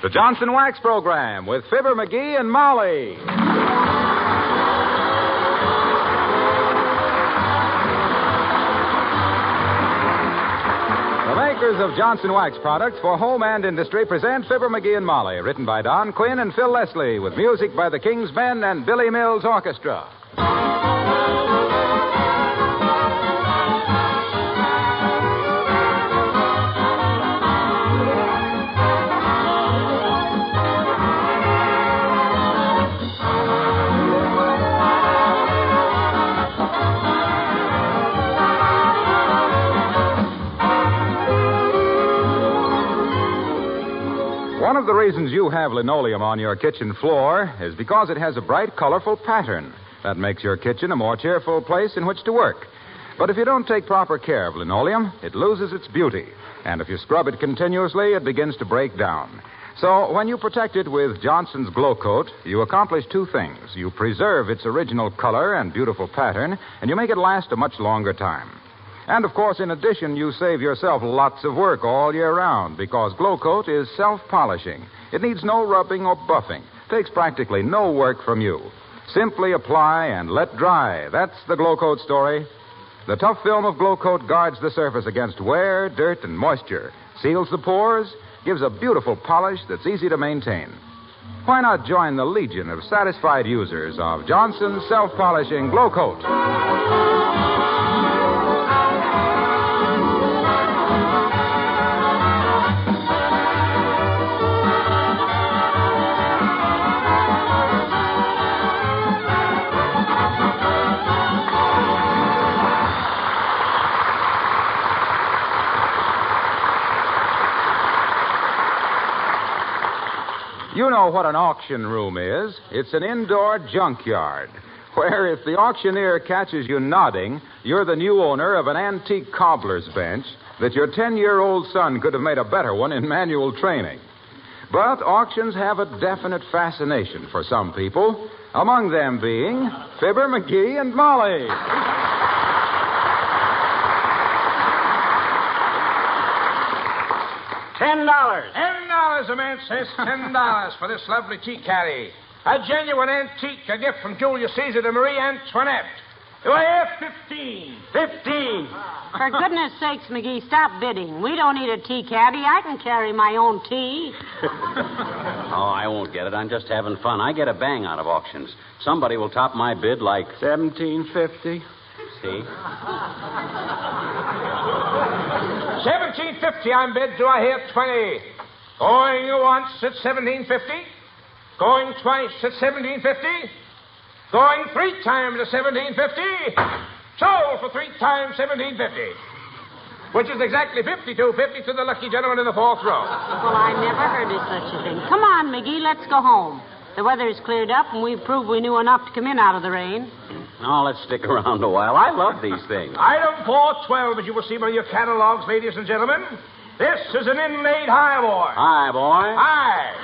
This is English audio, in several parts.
The Johnson Wax Program with Fibber McGee and Molly. The makers of Johnson Wax products for home and industry present Fibber McGee and Molly, written by Don Quinn and Phil Leslie, with music by the King's Men and Billy Mills Orchestra. One of the reasons you have linoleum on your kitchen floor is because it has a bright, colorful pattern that makes your kitchen a more cheerful place in which to work. But if you don't take proper care of linoleum, it loses its beauty. And if you scrub it continuously, it begins to break down. So when you protect it with Johnson's Glow Coat, you accomplish two things. You preserve its original color and beautiful pattern, and you make it last a much longer time. And, of course, in addition, you save yourself lots of work all year round because Glow Coat is self-polishing. It needs no rubbing or buffing. Takes practically no work from you. Simply apply and let dry. That's the Glow Coat story. The tough film of Glow Coat guards the surface against wear, dirt, and moisture, seals the pores, gives a beautiful polish that's easy to maintain. Why not join the legion of satisfied users of Johnson's self-polishing Glow Coat? You know what an auction room is. It's an indoor junkyard where if the auctioneer catches you nodding, you're the new owner of an antique cobbler's bench that your 10-year-old son could have made a better one in manual training. But auctions have a definite fascination for some people, among them being Fibber McGee and Molly. $10. $10, a man says. $10 for this lovely tea caddy. A genuine antique, a gift from Julius Caesar to Marie Antoinette. Do I have 15? 15. For goodness sakes, McGee, stop bidding. We don't need a tea caddy. I can carry my own tea. Oh, I won't get it. I'm just having fun. I get a bang out of auctions. Somebody will top my bid like... $17.50. See? $17.50 I'm bid. Do I hear 20? Going once at $17.50. Going twice at $17.50. Going 3 times at $17.50. Sold for 3 times $17.50. Which is exactly $52.50 to the lucky gentleman in the 4th row. Well, I never heard of such a thing. Come on, McGee, let's go home. The weather's cleared up, and we've proved we knew enough to come in out of the rain. Oh, let's stick around a while. I love these things. Item 412, as you will see by your catalogs, ladies and gentlemen. This is an inlaid highboy. Highboy? Hi.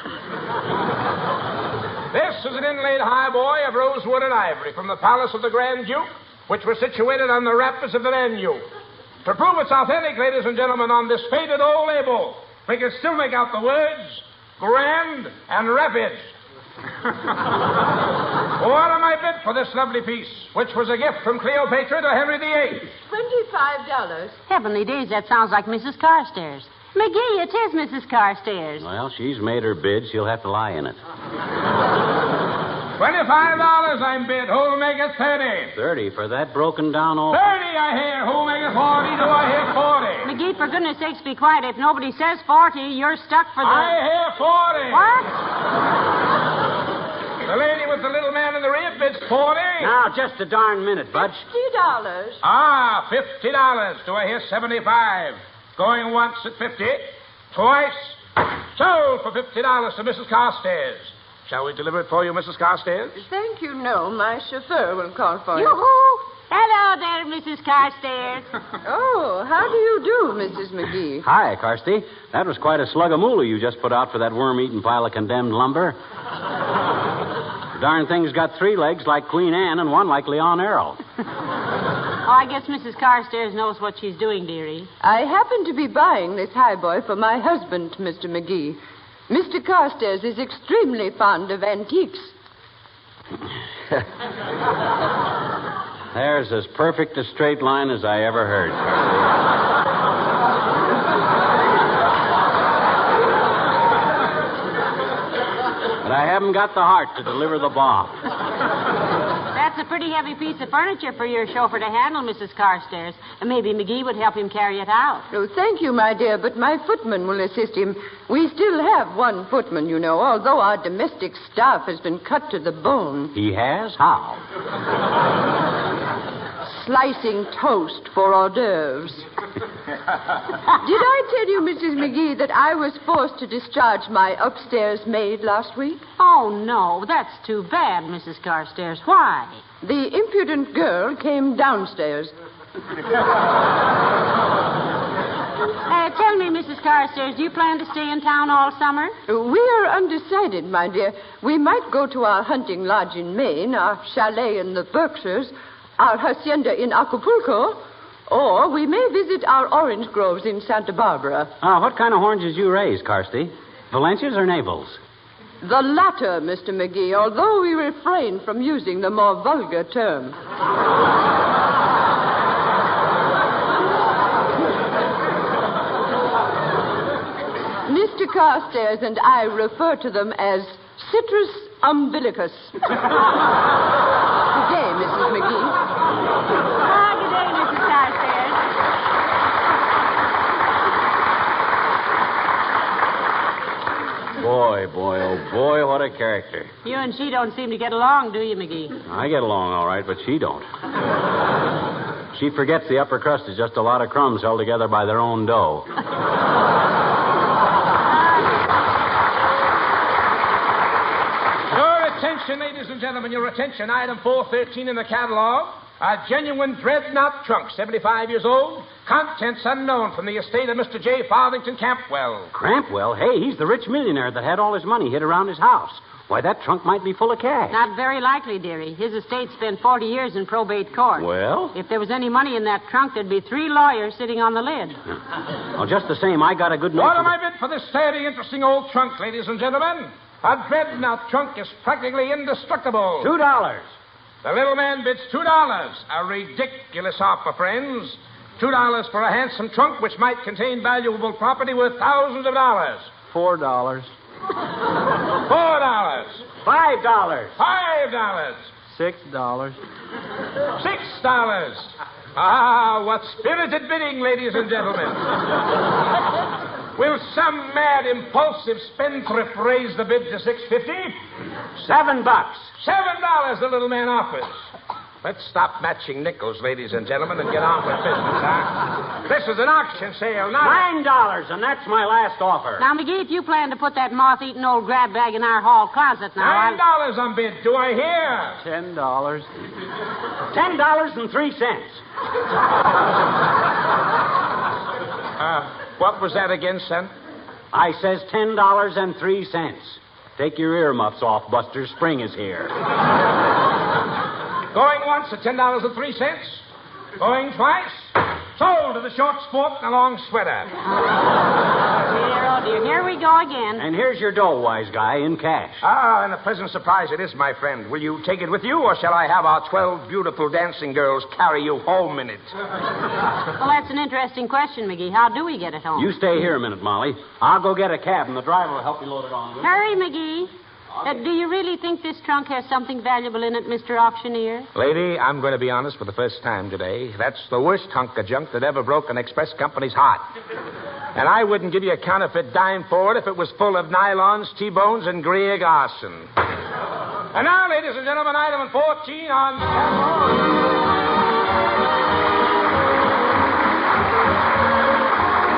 This is an inlaid highboy of rosewood and ivory from the palace of the Grand Duke, which was situated on the rapids of the Danube. To prove it's authentic, ladies and gentlemen, on this faded old label, we can still make out the words Grand and Rapids. What am I bid for this lovely piece, which was a gift from Cleopatra to Henry VIII? $25. Heavenly days, that sounds like Mrs. Carstairs. McGee, it is Mrs. Carstairs. Well, she's made her bid. She'll have to lie in it. $25 I'm bid. Who'll make it 30? 30 for that broken down old... 30 I hear. Who'll make it 40? Do I hear 40? McGee, for goodness sakes, be quiet. If nobody says 40, you're stuck for the... I hear 40. What? The lady with the little man in the rear bids 40. Now, just a darn minute, Budge. $50. Ah, $50. Do I hear 75? Going once at 50. Twice. Sold for $50 to Mrs. Carstairs. Shall we deliver it for you, Mrs. Carstairs? Thank you, no. My chauffeur will call for you. Yoo-hoo! Hello there, Mrs. Carstairs. Oh, how do you do, Mrs. McGee? Hi, Carsty. That was quite a slug of moolah you just put out for that worm-eaten pile of condemned lumber. The darn thing's got 3 legs like Queen Anne and 1 like Leon Errol. Oh, I guess Mrs. Carstairs knows what she's doing, dearie. I happen to be buying this highboy for my husband, Mr. McGee. Mr. Carstairs is extremely fond of antiques. There's as perfect a straight line as I ever heard, Carly. But I haven't got the heart to deliver the bomb. That's a pretty heavy piece of furniture for your chauffeur to handle, Mrs. Carstairs. And maybe McGee would help him carry it out. Oh, thank you, my dear, but my footman will assist him. We still have one footman, you know, although our domestic staff has been cut to the bone. He has? How? Slicing toast for hors d'oeuvres. Did I tell you, Mrs. McGee, that I was forced to discharge my upstairs maid last week? Oh, no, that's too bad, Mrs. Carstairs. Why? The impudent girl came downstairs. Tell me, Mrs. Carstairs, do you plan to stay in town all summer? We are undecided, my dear. We might go to our hunting lodge in Maine, our chalet in the Berkshires, our hacienda in Acapulco, or we may visit our orange groves in Santa Barbara. What kind of oranges you raise, Carsty? Valencias or Navels? The latter, Mr. McGee, although we refrain from using the more vulgar term. Mr. Carstairs and I refer to them as citrus umbilicus. Good day, Mrs. McGee. Good day, Mrs. Carstairs. Boy, oh boy, what a character. You and she don't seem to get along, do you, McGee? I get along all right, but she don't. She forgets the upper crust is just a lot of crumbs held together by their own dough. Attention, ladies and gentlemen, your attention. Item 413 in the catalog. A genuine dreadnought trunk, 75 years old. Contents unknown from the estate of Mr. J. Farthington Campwell. Campwell? Hey, he's the rich millionaire that had all his money hid around his house. Why, that trunk might be full of cash. Not very likely, dearie. His estate spent 40 years in probate court. Well? If there was any money in that trunk, there'd be 3 lawyers sitting on the lid. Well, just the same, I got a good note. What am I bid for this very interesting old trunk, ladies and gentlemen? A dreadnought trunk is practically indestructible. $2. The little man bids $2. A ridiculous offer, friends. $2 for a handsome trunk which might contain valuable property worth thousands of dollars. $4. $4. $5. $5. $6. $6. Ah, what spirited bidding, ladies and gentlemen. Will some mad, impulsive spendthrift raise the bid to $6.50? $7. $7 the little man offers. Let's stop matching nickels, ladies and gentlemen, and get on with business, huh? This is an auction sale, not... $9, and that's my last offer. Now, McGee, if you plan to put that moth-eaten old grab bag in our hall closet now... $9 on bid. Do I hear? $10. $10.03. What was that again, son? I says $10.03. Take your earmuffs off, Buster. Spring is here. Going once at $10.03. Going twice. Sold to the short sport and the long sweater. Oh, dear. Here we go again. And here's your dough, wise guy, in cash. Ah, and a pleasant surprise it is, my friend. Will you take it with you, or shall I have our 12 beautiful dancing girls carry you home in it? Well, that's an interesting question, McGee. How do we get it home? You stay here a minute, Molly. I'll go get a cab, and the driver will help you load it on. Hurry, McGee. Do you really think this trunk has something valuable in it, Mr. Auctioneer? Lady, I'm going to be honest for the first time today. That's the worst hunk of junk that ever broke an express company's heart. And I wouldn't give you a counterfeit dime for it if it was full of nylons, T-bones, and Grieg arson. And now, ladies and gentlemen, item 14 on...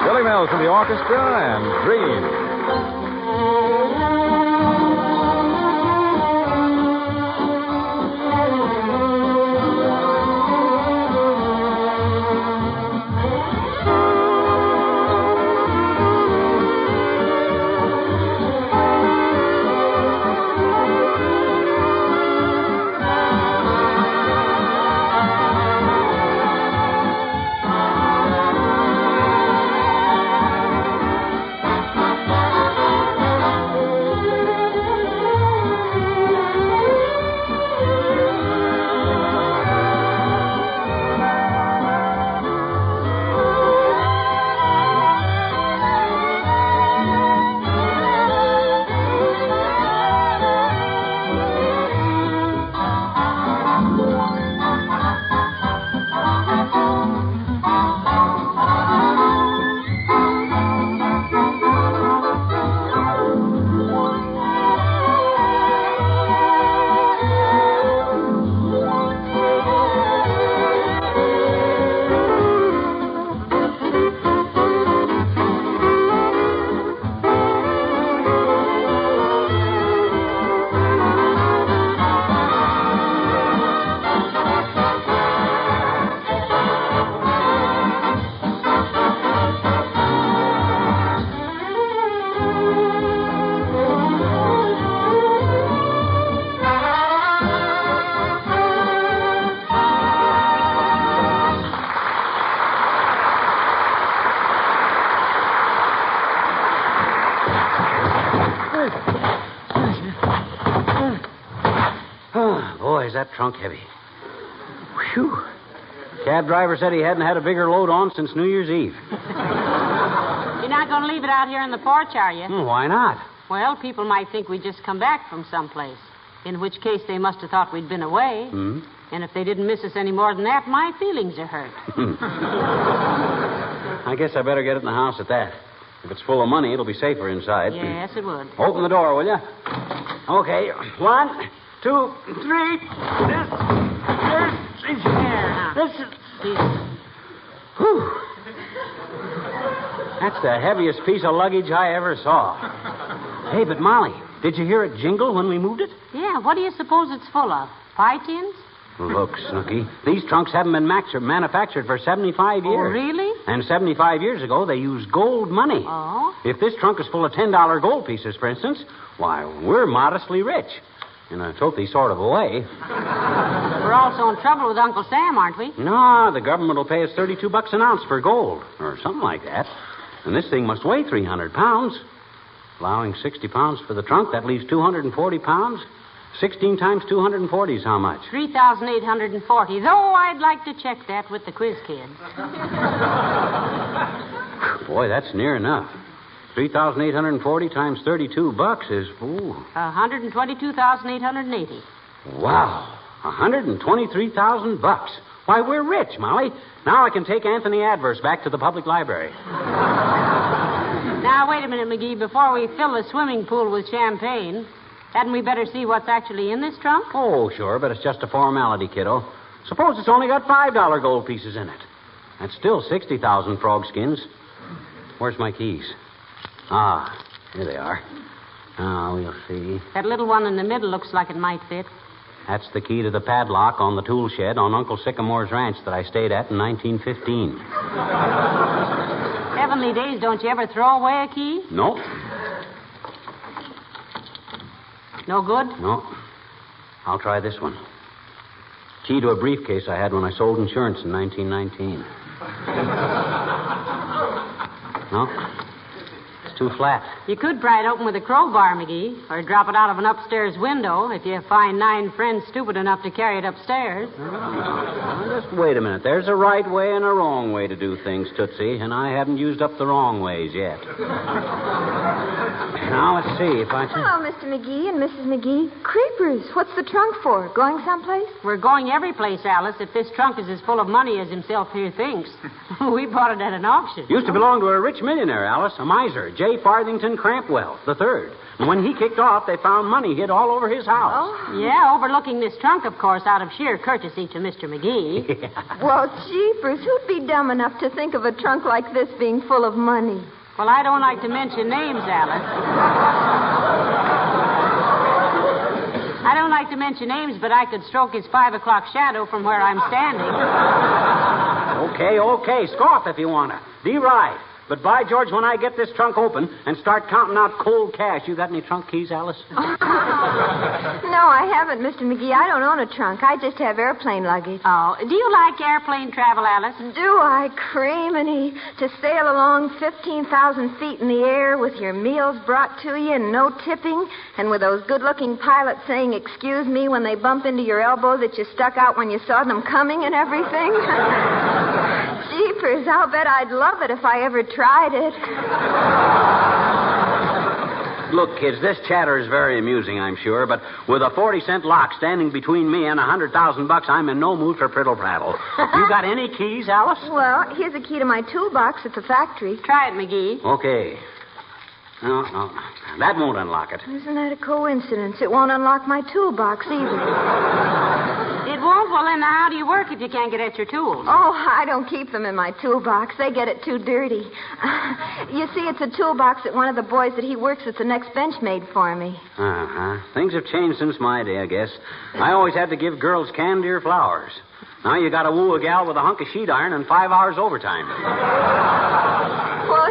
Billy Mills from the orchestra and Dream. Oh, boy, is that trunk heavy. Whew. Cab driver said he hadn't had a bigger load on since New Year's Eve. You're not going to leave it out here on the porch, are you? Why not? Well, people might think we'd just come back from someplace. In which case, they must have thought we'd been away. Hmm? And if they didn't miss us any more than that, my feelings are hurt. I guess I better get it in the house at that. If it's full of money, it'll be safer inside. Yes, it would. Open the door, will you? Okay. 1, 2, 3. There. Whew. That's the heaviest piece of luggage I ever saw. Hey, but Molly, did you hear it jingle when we moved it? Yeah, what do you suppose it's full of? Pie tins? Look, Snooky, these trunks haven't been manufactured for 75 years. Oh, really? And 75 years ago, they used gold money. Oh? If this trunk is full of $10 gold pieces, for instance, why, we're modestly rich. In a filthy sort of a way. We're also in trouble with Uncle Sam, aren't we? No, the government will pay us $32 an ounce for gold, or something like that. And this thing must weigh 300 pounds. Allowing 60 pounds for the trunk, that leaves 240 pounds. 16 times 240 is how much? 3,840. Though I'd like to check that with the quiz kids. Boy, that's near enough. 3,840 times $32 is, ooh. 122,880. Wow. 123,000 bucks. Why, we're rich, Molly. Now I can take Anthony Adverse back to the public library. Now, wait a minute, McGee. Before we fill the swimming pool with champagne, hadn't we better see what's actually in this trunk? Oh, sure, but it's just a formality, kiddo. Suppose it's only got $5 gold pieces in it. That's still 60,000 frog skins. Where's my keys? Ah, here they are. Now, we'll see. That little one in the middle looks like it might fit. That's the key to the padlock on the tool shed on Uncle Sycamore's ranch that I stayed at in 1915. Heavenly days, don't you ever throw away a key? No. No good? No. I'll try this one. Key to a briefcase I had when I sold insurance in 1919. No? It's too flat. You could pry it open with a crowbar, McGee, or drop it out of an upstairs window if you find 9 friends stupid enough to carry it upstairs. Now, just wait a minute. There's a right way and a wrong way to do things, Tootsie, and I haven't used up the wrong ways yet. Now, let's see if I can... Hello, Mr. McGee and Mrs. McGee. Creepers. What's the trunk for? Going someplace? We're going every place, Alice, if this trunk is as full of money as himself here thinks. We bought it at an auction. Used to belong to a rich millionaire, Alice, a miser, J. Farthington Crampwell III. And when he kicked off, they found money hid all over his house. Oh? Yeah, overlooking this trunk, of course, out of sheer courtesy to Mr. McGee. Well, jeepers, who'd be dumb enough to think of a trunk like this being full of money? Well, I don't like to mention names, Alice. I don't like to mention names, but I could stroke his 5 o'clock shadow from where I'm standing. Okay. Scoff if you want to. Be right. But by George, when I get this trunk open and start counting out cold cash, you got any trunk keys, Alice? No, I haven't, Mr. McGee. I don't own a trunk. I just have airplane luggage. Oh, do you like airplane travel, Alice? Do I, creaminy, to sail along 15,000 feet in the air with your meals brought to you and no tipping, and with those good-looking pilots saying, excuse me, when they bump into your elbow that you stuck out when you saw them coming and everything? Jeepers, I'll bet I'd love it if I ever tried it. Look, kids, this chatter is very amusing, I'm sure, but with a 40-cent lock standing between me and $100,000, I'm in no mood for prittle-prattle. You got any keys, Alice? Well, here's a key to my toolbox at the factory. Try it, McGee. Okay. No. That won't unlock it. Isn't that a coincidence? It won't unlock my toolbox either. It won't? Well, then how do you work if you can't get at your tools? Oh, I don't keep them in my toolbox. They get it too dirty. You see, it's a toolbox that one of the boys that he works at the next bench made for me. Uh-huh. Things have changed since my day, I guess. I always had to give girls candy or flowers. Now you got to woo a gal with a hunk of sheet iron and 5 hours overtime. Well,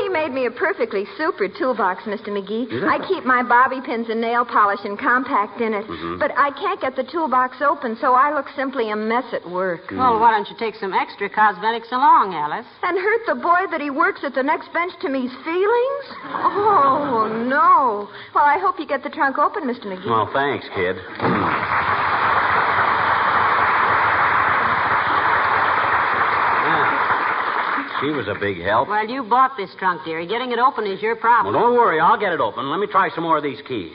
he made made me a perfectly super toolbox, Mr. McGee. I keep my bobby pins and nail polish and compact in it. But I can't get the toolbox open, so I look simply a mess at work. Well, why don't you take some extra cosmetics along, Alice? And hurt the boy that he works at the next bench to me's feelings? Oh, no. Well, I hope you get the trunk open, Mr. McGee. Well, thanks, kid. She was a big help. Well, you bought this trunk, dearie. Getting it open is your problem. Well, don't worry. I'll get it open. Let me try some more of these keys.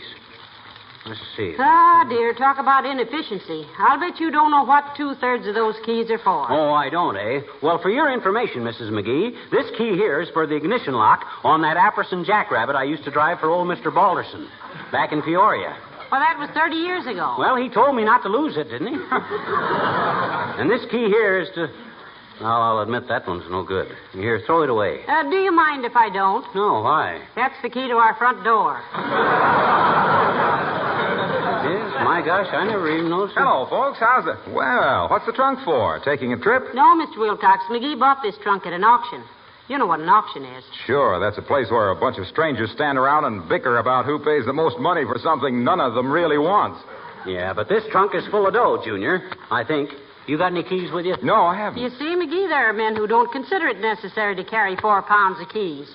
Let's see. Ah, dear, talk about inefficiency. I'll bet you don't know what 2/3 of those keys are for. Oh, I don't, eh? Well, for your information, Mrs. McGee, this key here is for the ignition lock on that Apperson jackrabbit I used to drive for old Mr. Balderson back in Peoria. Well, that was 30 years ago. Well, he told me not to lose it, didn't he? And this key here is to... Well, I'll admit that one's no good. Here, throw it away. Do you mind if I don't? No, why? That's the key to our front door. Yes, my gosh, I never even noticed. Hello, folks. How's it? Well, what's the trunk for? Taking a trip? No, Mr. Wilcox. McGee bought this trunk at an auction. You know what an auction is. Sure, that's a place where a bunch of strangers stand around and bicker about who pays the most money for something none of them really wants. Yeah, but this trunk is full of dough, Junior, I think. You got any keys with you? No, I haven't. You see, McGee, there are men who don't consider it necessary to carry 4 pounds of keys.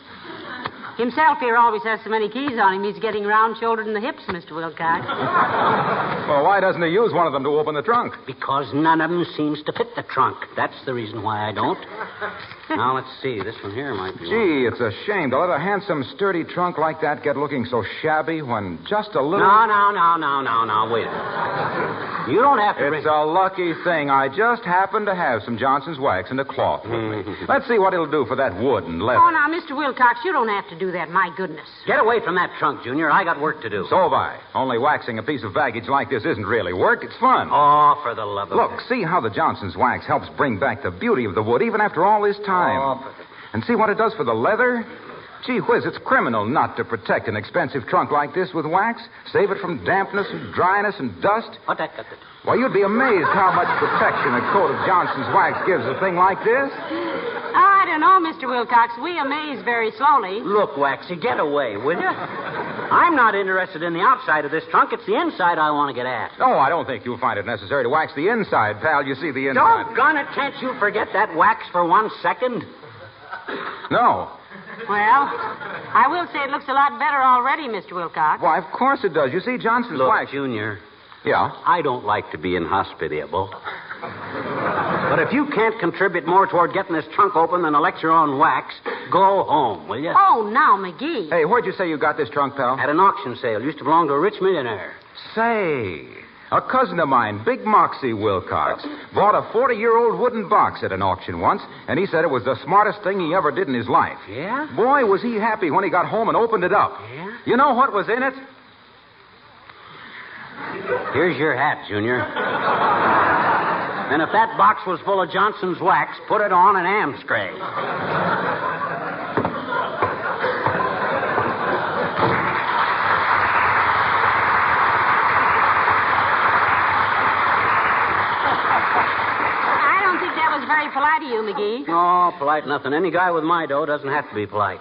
Himself here always has so many keys on him, he's getting round-shouldered in the hips, Mr. Wilcox. Well, why doesn't he use one of them to open the trunk? Because none of them seems to fit the trunk. That's the reason why I don't. Now, let's see. This one here might be Gee, it's a shame to let a handsome, sturdy trunk like that get looking so shabby when just a little... No, wait a minute. You don't have to... It's a lucky thing. I just happen to have some Johnson's wax and a cloth with me. Let's see what it'll do for that wood and leather. Oh, now, Mr. Wilcox, you don't have to do that. My goodness. Get away from that trunk, Junior. I got work to do. So have I. Only waxing a piece of baggage like this isn't really work. It's fun. Oh, for the love of... Look, see how the Johnson's wax helps bring back the beauty of the wood even after all this time. And see what it does for the leather? Gee whiz, it's criminal not to protect an expensive trunk like this with wax. Save it from dampness and dryness and dust. What that got to do? Why, you'd be amazed how much protection a coat of Johnson's wax gives a thing like this. I don't know, Mr. Wilcox. We amaze very slowly. Look, Waxy, get away, will you? I'm not interested in the outside of this trunk. It's the inside I want to get at. No, I don't think you'll find it necessary to wax the inside, pal. You see the inside. Doggone it, can't you forget that wax for 1 second? No. Well, I will say it looks a lot better already, Mr. Wilcox. Why, of course it does. You see, Johnson's Look, wax... Junior. Yeah? I don't like to be inhospitable. But if you can't contribute more toward getting this trunk open than a lecture on wax, go home, will you? Oh, now, McGee. Hey, where'd you say you got this trunk, pal? At an auction sale. Used to belong to a rich millionaire. Say, a cousin of mine, Big Moxie Wilcox, bought a 40-year-old wooden box at an auction once, and he said it was the smartest thing he ever did in his life. Yeah? Boy, was he happy when he got home and opened it up. Yeah? You know what was in it? Here's your hat, Junior. And if that box was full of Johnson's wax, put it on an Amstray. Very polite of you, McGee. Oh, polite nothing. Any guy with my dough doesn't have to be polite.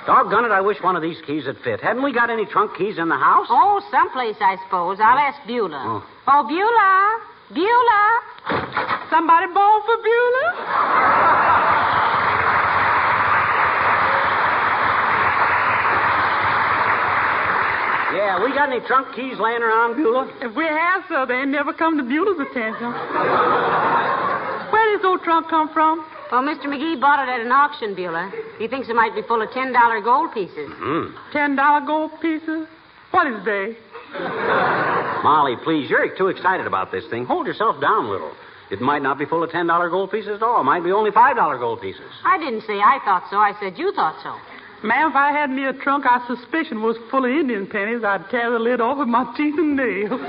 Doggone it, I wish one of these keys would fit. Hadn't we got any trunk keys in the house? Oh, someplace, I suppose. I'll ask Beulah. Oh, Beulah. Beulah. Somebody born for Beulah? Yeah, we got any trunk keys laying around, Beulah? If we have, sir, they ain't never come to Beulah's attention. Where did this old trunk come from? Well, Mr. McGee bought it at an auction, Beulah. He thinks it might be full of $10 gold pieces. $10 gold pieces? What is they? Molly, please, you're too excited about this thing. Hold yourself down a little. It might not be full of $10 gold pieces at all. It might be only $5 gold pieces. I didn't say I thought so. I said you thought so. Ma'am, if I had me a trunk I suspicion was full of Indian pennies, I'd tear the lid off with my teeth and nails.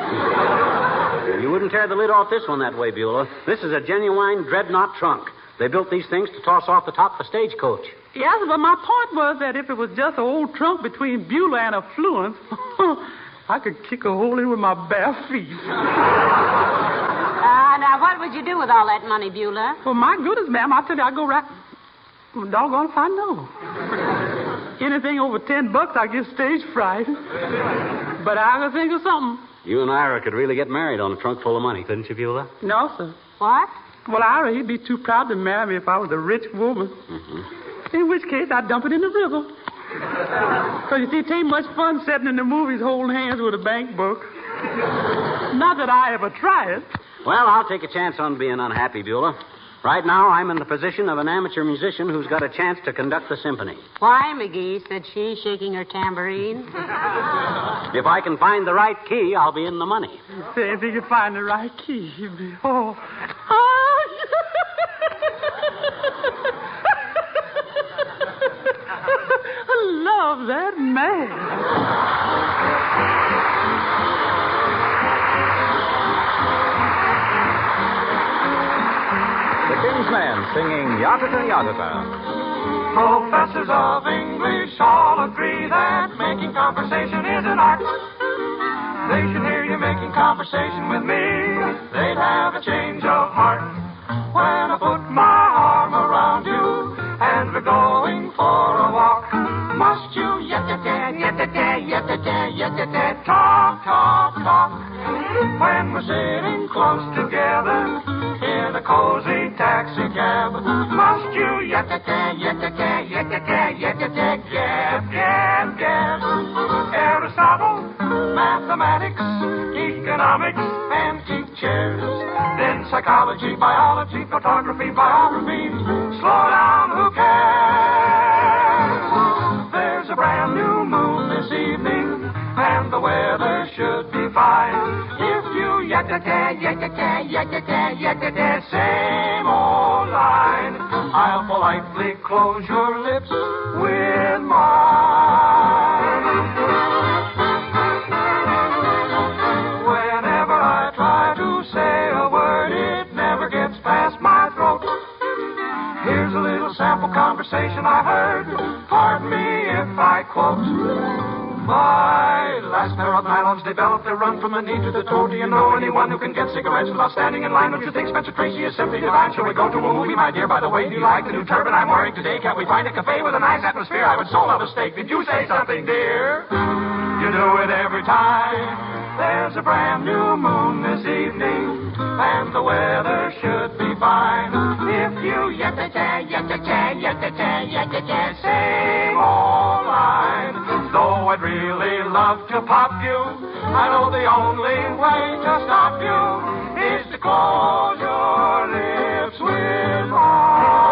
You wouldn't tear the lid off this one that way, Beulah. This is a genuine dreadnought trunk. They built these things to toss off the top of a stagecoach. Yes, but my point was that if it was just an old trunk between Beulah and Affluence, I could kick a hole in with my bare feet. Now, what would you do with all that money, Beulah? Well, my goodness, ma'am, I tell you, I'd go right... Doggone if I know. Anything over $10, I get stage fright. But I gotta think of something. You and Ira could really get married on a trunk full of money, couldn't you, Beulah? No, sir. What? Well, Ira, he'd be too proud to marry me if I was a rich woman. Mm-hmm. In which case, I'd dump it in the river. Because, you see, it ain't much fun sitting in the movies holding hands with a bank book. Not that I ever try it. Well, I'll take a chance on being unhappy, Beulah. Right now, I'm in the position of an amateur musician who's got a chance to conduct the symphony. Why, McGee, said she, shaking her tambourine. If I can find the right key, I'll be in the money. Say, if you can find the right key, you'd be... Oh. I love that man. The King's Men singing Yatata Yatata. Professors of English all agree that making conversation is an art. They should hear you making conversation with me. They'd have a change of heart. When I put my arm around you and we're going for a walk, must you yet-a-da, yet-a-da, yet-a-da, yet-a-da, talk, talk, talk. When we're sitting close together in a cozy taxi cab, must you yet-a-da, yet-a-da, yet-a-da, yet-a-da, gab, gab, gab. Aristotle, mathematics, economics, antique chairs, then psychology, biology, photography, biography. Slow down, who cares? There's a brand new moon this evening, and the weather should be fine. If you yet-a-da, yet-a-da, yet-a-da, yet-a-da, same old line, I'll politely close your lips with mine. Whenever I try to say a word, it never gets past my throat. Here's a little sample conversation I heard. Pardon me if I quote. My last pair of nylons developed, they run from the knee to the toe. Do you know anyone who can get cigarettes without standing in line? Don't you think Spencer Tracy is simply divine? Shall we go to a movie, my dear? By the way, do you like the new turban I'm wearing today? Can't we find a cafe with a nice atmosphere? I would so love a steak. Did you say something, dear? You do it every time. There's a brand new moon this evening, and the weather should be fine. If you yet-a-da, yet-a-da, yet-a-da, yet-a-da, same old line. Though I'd really love to pop you, I know the only way to stop you is to close your lips with mine.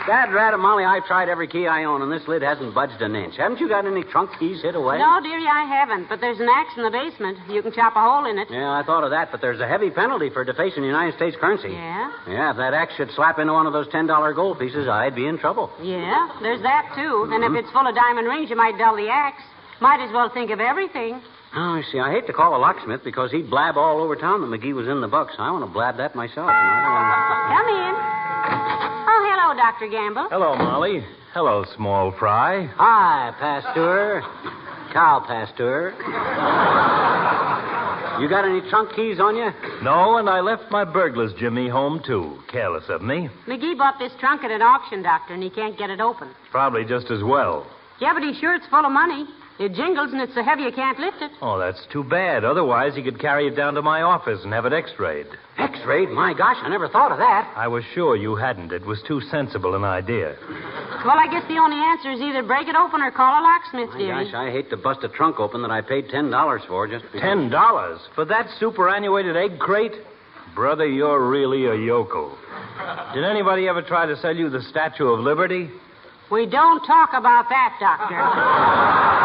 Dad, rat, Molly, I've tried every key I own, and this lid hasn't budged an inch. Haven't you got any trunk keys hid away? No, dearie, I haven't. But there's an axe in the basement. You can chop a hole in it. Yeah, I thought of that, but there's a heavy penalty for defacing United States currency. Yeah? Yeah, if that axe should slap into one of those $10 gold pieces, I'd be in trouble. Yeah, there's that, too. And if it's full of diamond rings, you might dull the axe. Might as well think of everything. Oh, I see. I hate to call a locksmith because he'd blab all over town that McGee was in the bucks. I want to blab that myself. Come in. Oh, hello, Dr. Gamble. Hello, Molly. Hello, small fry. Hi, Pasteur. Cow Pasteur. You got any trunk keys on you? No, and I left my burglar's Jimmy home, too. Careless of me. McGee bought this trunk at an auction, Doctor, and he can't get it open. Probably just as well. Yeah, but he's sure it's full of money. It jingles, and it's so heavy you can't lift it. Oh, that's too bad. Otherwise, he could carry it down to my office and have it x-rayed. X-rayed? My gosh, I never thought of that. I was sure you hadn't. It was too sensible an idea. Well, I guess the only answer is either break it open or call a locksmith, My dearie. gosh, I hate to bust a trunk open that I paid $10 for just because... $10? For that superannuated egg crate? Brother, you're really a yokel. Did anybody ever try to sell you the Statue of Liberty? We don't talk about that, Doctor.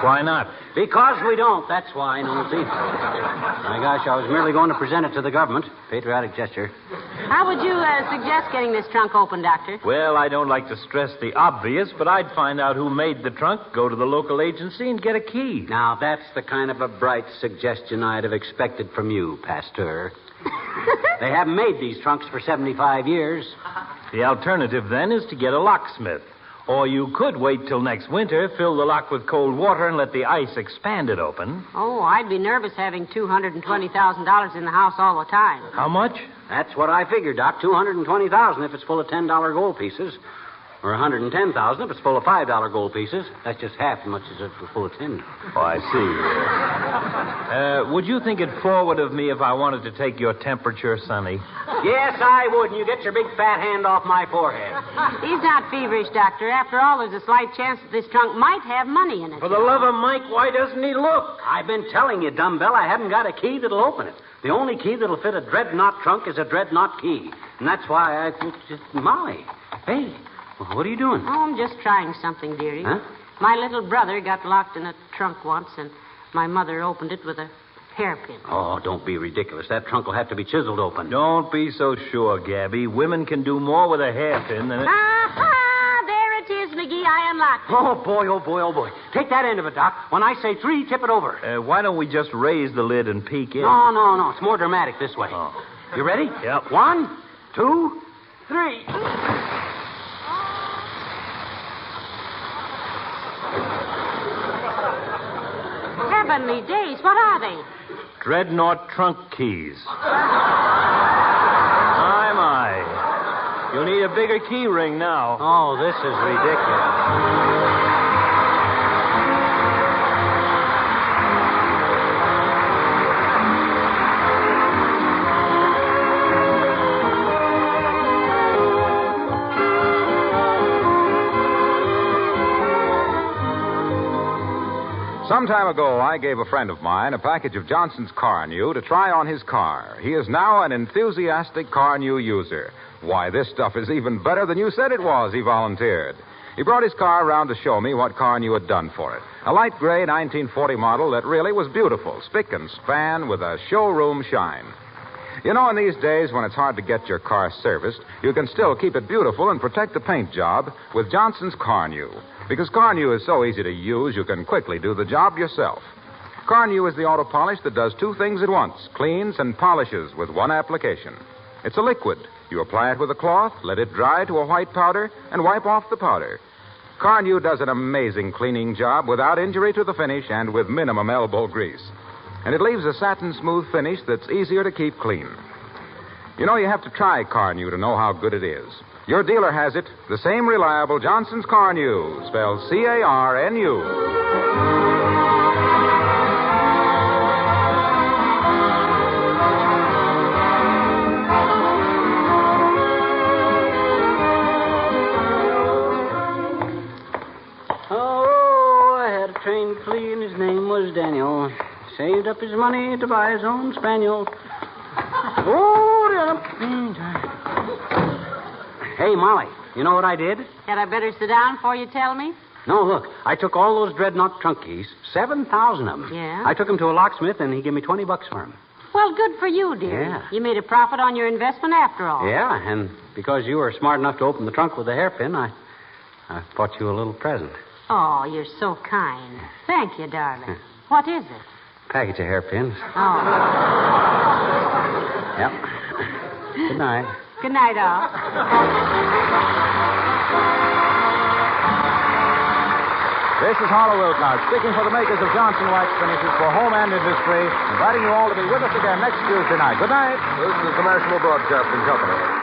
Why not? Because we don't. That's why, Nosy. My gosh, I was merely going to present it to the government. Patriotic gesture. How would you suggest getting this trunk open, Doctor? Well, I don't like to stress the obvious, but I'd find out who made the trunk, go to the local agency, and get a key. Now, that's the kind of a bright suggestion I'd have expected from you, Pasteur. They haven't made these trunks for 75 years. The alternative, then, is to get a locksmith. Or you could wait till next winter, fill the lock with cold water, and let the ice expand it open. Oh, I'd be nervous having $220,000 in the house all the time. How much? That's what I figured, Doc. $220,000 if it's full of $10 gold pieces. Or $110,000 if it's full of $5 gold pieces. That's just half as much as if it's full of 10. Oh, I see. Would you think it forward of me if I wanted to take your temperature, Sonny? Yes, I would. And you get your big fat hand off my forehead. He's not feverish, Doctor. After all, there's a slight chance that this trunk might have money in it. For the love of Mike, why doesn't he look? I've been telling you, dumbbell, I haven't got a key that'll open it. The only key that'll fit a dreadnought trunk is a dreadnought key. And that's why Molly. Hey, what are you doing? Oh, I'm just trying something, dearie. Huh? My little brother got locked in a trunk once, and my mother opened it with a hairpin. Oh, don't be ridiculous. That trunk will have to be chiseled open. Don't be so sure, Gabby. Women can do more with a hairpin than... There it is, McGee. I unlocked it. Oh, boy, oh, boy, oh, boy. Take that end of it, Doc. When I say 3, tip it over. Why don't we just raise the lid and peek in? No. It's more dramatic this way. Oh. You ready? Yep. 1, 2, 3. Heavenly days. What are they? Dreadnought trunk keys. My. You'll need a bigger key ring now. Oh, this is ridiculous. Some time ago, I gave a friend of mine a package of Johnson's Car New to try on his car. He is now an enthusiastic Car New user. Why, this stuff is even better than you said it was, he volunteered. He brought his car around to show me what Car New had done for it. A light gray 1940 model that really was beautiful, spick and span with a showroom shine. You know, in these days when it's hard to get your car serviced, you can still keep it beautiful and protect the paint job with Johnson's Car New. Because Car New is so easy to use, you can quickly do the job yourself. Car New is the auto polish that does 2 things at once, cleans and polishes with one application. It's a liquid. You apply it with a cloth, let it dry to a white powder, and wipe off the powder. Car New does an amazing cleaning job without injury to the finish and with minimum elbow grease. And it leaves a satin smooth finish that's easier to keep clean. You know, you have to try Car New to know how good it is. Your dealer has it, the same reliable Johnson's Car New, spelled C-A-R-N-U. Oh, I had a trained flea and his name was Daniel. Saved up his money to buy his own spaniel. Hey, Molly, you know what I did? Had I better sit down before you tell me? No, look, I took all those dreadnought trunk keys, 7,000 of them. Yeah? I took them to a locksmith, and he gave me $20 for them. Well, good for you, dear. Yeah. You made a profit on your investment after all. Yeah, and because you were smart enough to open the trunk with a hairpin, I bought you a little present. Oh, you're so kind. Thank you, darling. What is it? Package of hairpins. Oh. Yep. Good night. Good night, all. This is Harlow Wilcox, speaking for the makers of Johnson Wax Finishes for home and industry, inviting you all to be with us again next Tuesday night. Good night. This is the National Broadcasting Company.